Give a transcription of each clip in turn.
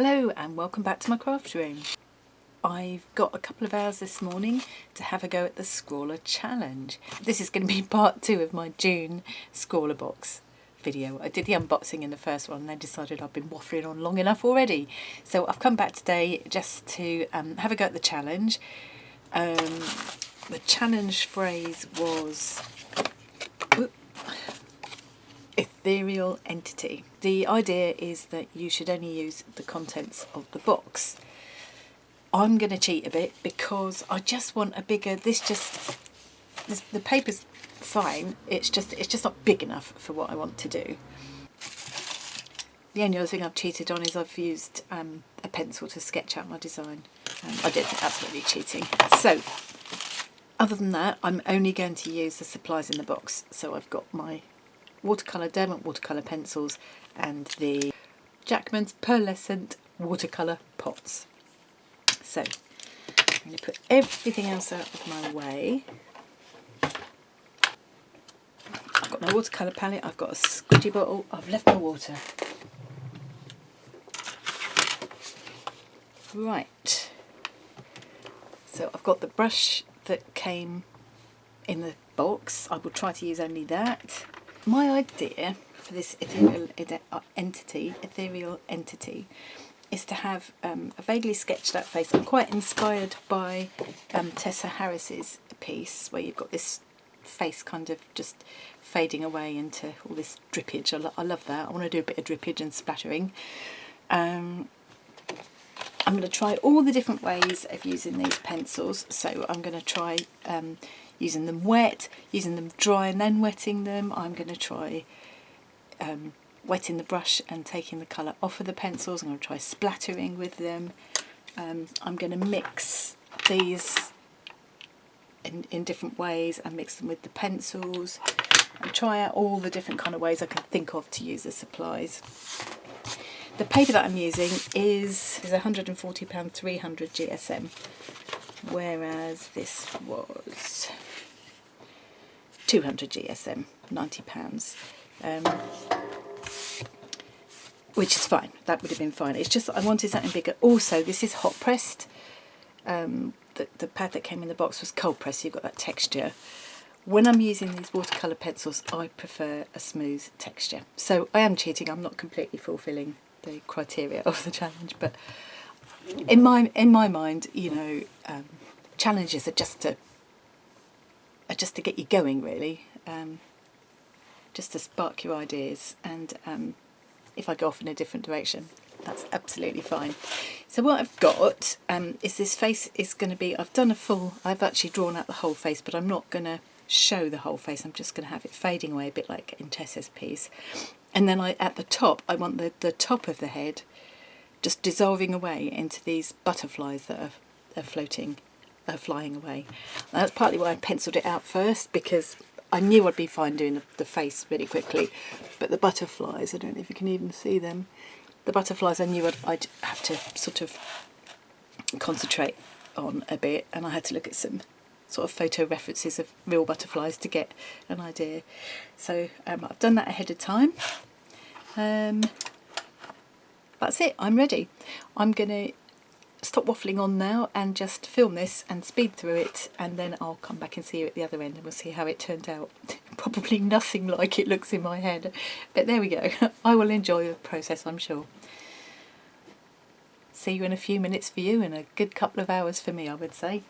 Hello and welcome back to my craft room. I've got a couple of hours this morning to have a go at the Scrawler Challenge. This is going to be part 2 of my June ScrawlrBox video. I did the unboxing in the first one and then decided I've been waffling on long enough already. So I've come back today just to have a go at the challenge. The challenge phrase was ethereal entity. The idea is that you should only use the contents of the box. I'm going to cheat a bit because I just want a bigger, the paper's fine, it's just not big enough for what I want to do. The only other thing I've cheated on is I've used a pencil to sketch out my design. I don't think that's really cheating. So other than that, I'm only going to use the supplies in the box. So I've got my watercolour Derwent watercolour pencils and the Jackman's Pearlescent watercolour pots. So I'm going to put everything else out of my way. I've got my watercolour palette, I've got a squidgy bottle, I've left my water. Right, so I've got the brush that came in the box. I will try to use only that. My idea for this ethereal entity is to have a vaguely sketched out face. I'm quite inspired by Tessa Harris's piece where you've got this face kind of just fading away into all this drippage. I love that. I want to do a bit of drippage and splattering. I'm going to try all the different ways of using these pencils. So I'm going to try using them wet, using them dry and then wetting them. I'm going to try wetting the brush and taking the colour off of the pencils. I'm going to try splattering with them. I'm going to mix these in different ways and mix them with the pencils and try out all the different kind of ways I can think of to use the supplies. The paper that I'm using is £140 300 GSM, whereas this was 200 GSM, £90. Which is fine, that would have been fine. It's just I wanted something bigger. Also, this is hot pressed. The pad that came in the box was cold pressed, so you've got that texture. When I'm using these watercolour pencils, I prefer a smooth texture. So I am cheating, I'm not completely fulfilling the criteria of the challenge, but in my mind, you know, challenges are just to get you going, really, just to spark your ideas. And if I go off in a different direction, that's absolutely fine. So what I've got is this face is going to be, I've actually drawn out the whole face, but I'm not going to show the whole face. I'm just going to have it fading away a bit like in Tessa's piece. And then at the top, I want the top of the head just dissolving away into these butterflies that are flying away. And that's partly why I penciled it out first, because I knew I'd be fine doing the face really quickly, but the butterflies, I don't know if you can even see them, the butterflies I knew I'd have to sort of concentrate on a bit, and I had to look at some sort of photo references of real butterflies to get an idea. So I've done that ahead of time. That's it, I'm ready. I'm going to stop waffling on now and just film this and speed through it, and then I'll come back and see you at the other end and we'll see how it turned out. Probably nothing like it looks in my head, but there we go. I will enjoy the process, I'm sure. See you in a few minutes for you and a good couple of hours for me, I would say.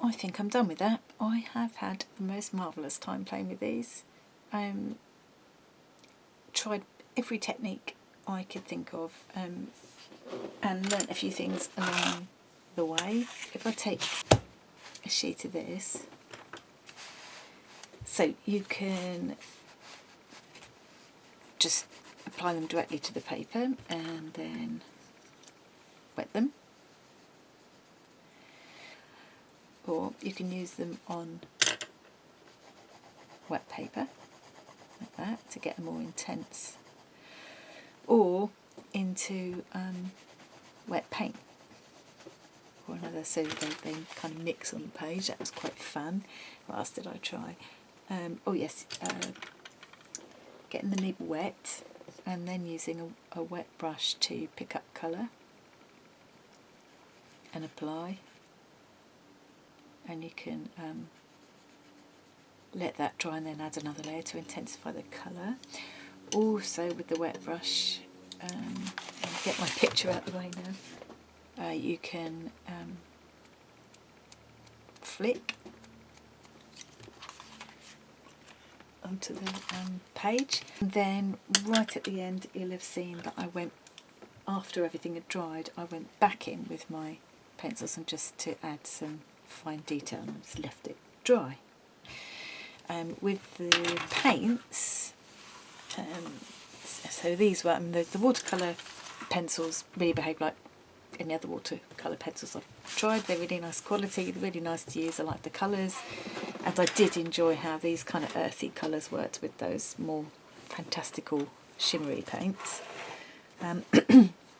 I think I'm done with that. I have had the most marvellous time playing with these. Tried every technique I could think of, and learnt a few things along the way. If I take a sheet of this, so you can just apply them directly to the paper and then wet them, or you can use them on wet paper like that to get a more intense, or into wet paint or another, so they kind of mix on the page. That was quite fun. What else did I try? Oh yes, getting the nib wet and then using a wet brush to pick up colour and apply, and you can let that dry and then add another layer to intensify the colour. Also with the wet brush, I'll get my picture out of the way now, you can flick onto the page, and then right at the end you'll have seen that I went, after everything had dried, I went back in with my pencils and just to add some fine detail and just left it dry. With the paints, so these were, the watercolour pencils really behave like any other watercolour pencils I've tried. They're really nice quality, they're really nice to use, I like the colours, and I did enjoy how these kind of earthy colours worked with those more fantastical shimmery paints.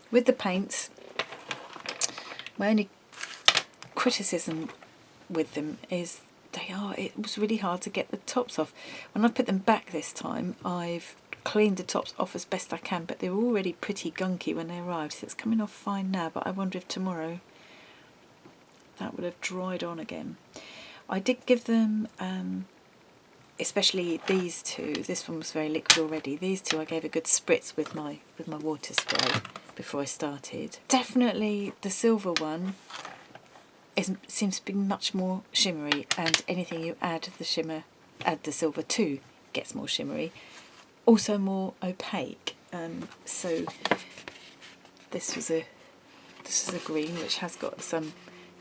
With the paints, my only criticism with them is it was really hard to get the tops off. When I put them back this time, I've cleaned the tops off as best I can, but they were already pretty gunky when they arrived, so it's coming off fine now, but I wonder if tomorrow that would have dried on again. I did give them, especially these two, this one was very liquid already, these two I gave a good spritz with my water spray before I started. Definitely the silver one seems to be much more shimmery, and anything you add the silver to gets more shimmery. Also more opaque. So this is a green which has got some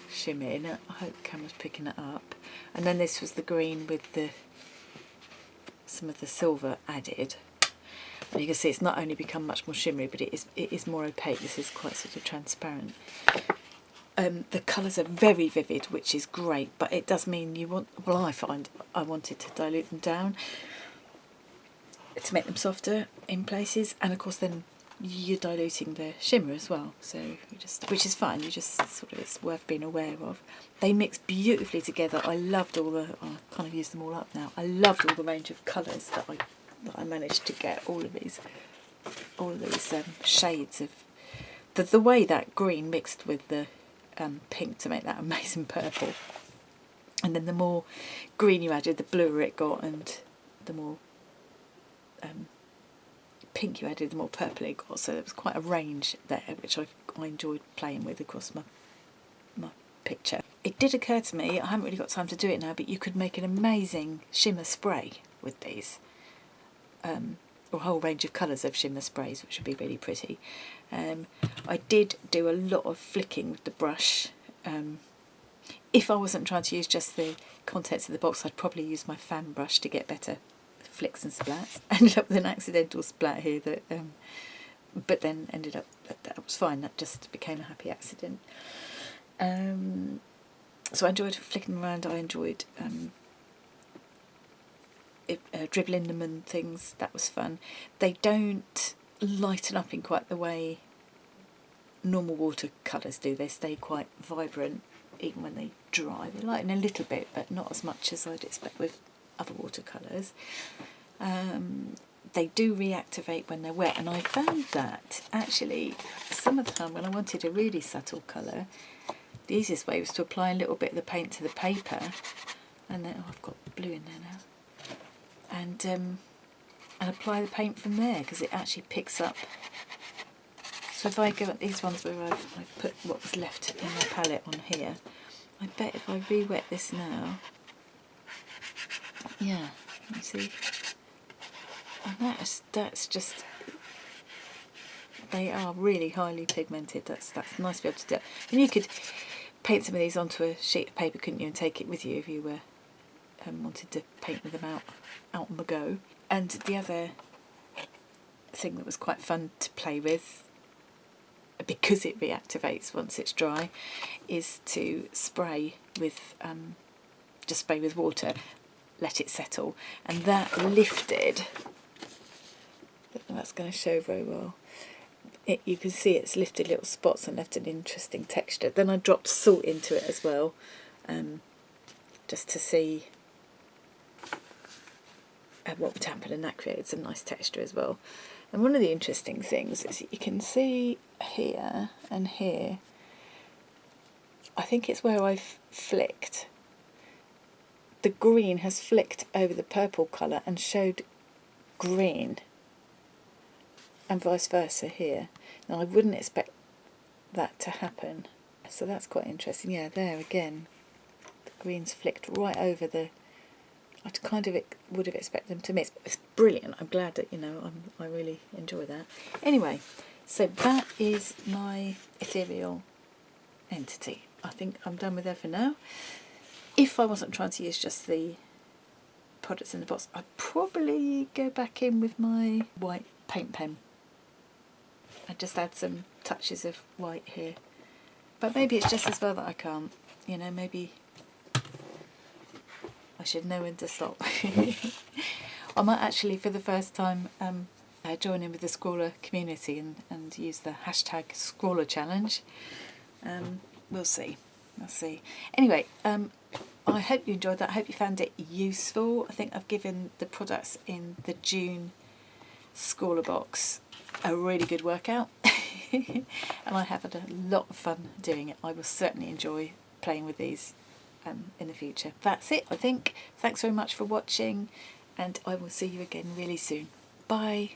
shimmer in it. I hope the camera's picking it up. And then this was the green with some of the silver added. And you can see it's not only become much more shimmery, but it is more opaque. This is quite sort of transparent. The colours are very vivid, which is great, but it does mean I find I wanted to dilute them down to make them softer in places, and of course then you're diluting the shimmer as well, so which is fine, it's worth being aware of. They mix beautifully together. I loved I kind of used them all up now. I loved all the range of colours that I managed to get, all of these shades of the way that green mixed with the pink to make that amazing purple, and then the more green you added, the bluer it got, and the more pink you added, the more purple it got. So there was quite a range there, which I enjoyed playing with across my picture. It did occur to me, I haven't really got time to do it now, but you could make an amazing shimmer spray with these, or a whole range of colours of shimmer sprays, which would be really pretty. I did do a lot of flicking with the brush. If I wasn't trying to use just the contents of the box, I'd probably use my fan brush to get better flicks and splats. Ended up with an accidental splat here, but then ended up that was fine. That just became a happy accident. So I enjoyed flicking around. I enjoyed dribbling them and things. That was fun. They don't lighten up in quite the way normal watercolours do. They stay quite vibrant even when they dry. They lighten a little bit, but not as much as I'd expect with other watercolours. They do reactivate when they're wet, and I found that actually some of the time when I wanted a really subtle colour, the easiest way was to apply a little bit of the paint to the paper, and then I've got blue in there now, and apply the paint from there, because it actually picks up. So if I go at these ones where I've put what was left in my palette on here, I bet if I re-wet this now, yeah, you see, and that's just, they are really highly pigmented. That's nice to be able to do. And you could paint some of these onto a sheet of paper, couldn't you, and take it with you if you were wanted to paint with them out on the go. And the other thing that was quite fun to play with, because it reactivates once it's dry, is to spray with just spray with water, let it settle, and that lifted. I don't know if that's going to show very well. You can see it's lifted little spots and left an interesting texture. Then I dropped salt into it as well, just to see what would happen, and that created some nice texture as well. And one of the interesting things is you can see here and here, I think it's where I've flicked, the green has flicked over the purple colour and showed green, and vice versa here. Now I wouldn't expect that to happen, so that's quite interesting. Yeah, there again, the green's flicked right over the, I kind of would have expected them to mix, but it's brilliant. I'm glad that, you know, I really enjoy that. Anyway, so that is my ethereal entity. I think I'm done with that for now. If I wasn't trying to use just the products in the box, I'd probably go back in with my white paint pen. I'd just add some touches of white here. But maybe it's just as well that I can't. You know, maybe I should know when to stop. I might actually, for the first time, join in with the Scrawler community and use the hashtag ScrawlrChallenge. We'll see. I'll see. Anyway, I hope you enjoyed that. I hope you found it useful. I think I've given the products in the June ScrawlrBox a really good workout. And I have had a lot of fun doing it. I will certainly enjoy playing with these in the future. That's it, I think. Thanks very much for watching, and I will see you again really soon. Bye.